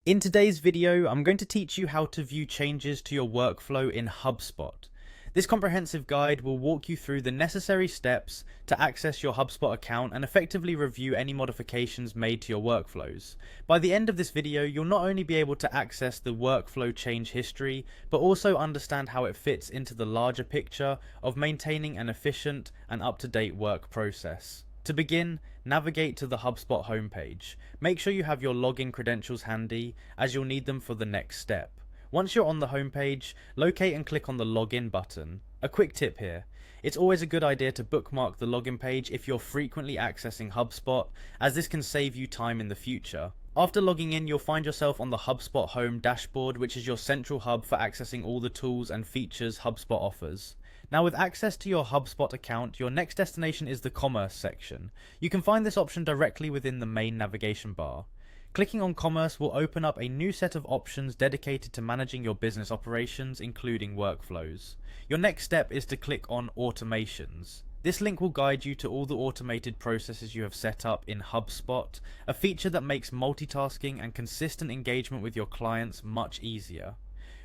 In today's video, I'm going to teach you how to view changes to your workflow in Hubspot. This comprehensive guide will walk you through the necessary steps to access your Hubspot account and effectively review any modifications made to your workflows. By the end of this video, you'll not only be able to access the workflow change history, but also understand how it fits into the larger picture of maintaining an efficient and up-to-date work process. To begin, navigate to the Hubspot homepage. Make sure you have your login credentials handy, as you'll need them for the next step. Once you're on the homepage, locate and click on the login button. A quick tip here. It's always a good idea to bookmark the login page if you're frequently accessing HubSpot, as this can save you time in the future. After logging in, you'll find yourself on the HubSpot Home dashboard, which is your central hub for accessing all the tools and features HubSpot offers. Now, with access to your HubSpot account, your next destination is the Commerce section. You can find this option directly within the main navigation bar. Clicking on Commerce will open up a new set of options dedicated to managing your business operations, including workflows. Your next step is to click on Automations. This link will guide you to all the automated processes you have set up in HubSpot, a feature that makes multitasking and consistent engagement with your clients much easier.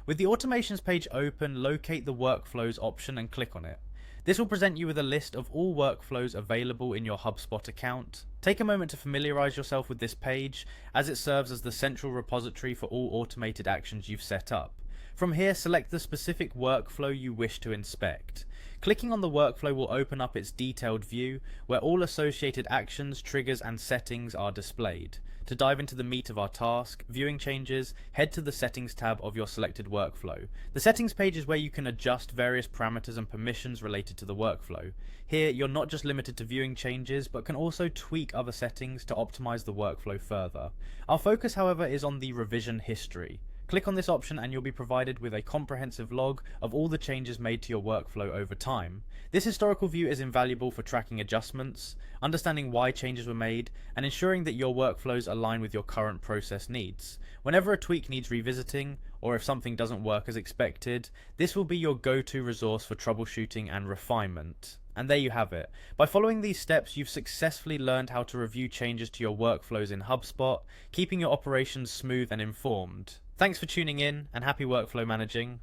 With the Automations page open, locate the Workflows option and click on it. This will present you with a list of all workflows available in your HubSpot account. Take a moment to familiarize yourself with this page, as it serves as the central repository for all automated actions you've set up. From here, select the specific workflow you wish to inspect. Clicking on the workflow will open up its detailed view, where all associated actions, triggers, and settings are displayed. To dive into the meat of our task, viewing changes, head to the Settings tab of your selected workflow. The Settings page is where you can adjust various parameters and permissions related to the workflow. Here, you're not just limited to viewing changes, but can also tweak other settings to optimize the workflow further. Our focus, however, is on the revision history. Click on this option and you'll be provided with a comprehensive log of all the changes made to your workflow over time. This historical view is invaluable for tracking adjustments, understanding why changes were made, and ensuring that your workflows align with your current process needs. Whenever a tweak needs revisiting, or if something doesn't work as expected, this will be your go-to resource for troubleshooting and refinement. And there you have it. By following these steps, you've successfully learned how to review changes to your workflows in HubSpot, keeping your operations smooth and informed. Thanks for tuning in, and happy workflow managing.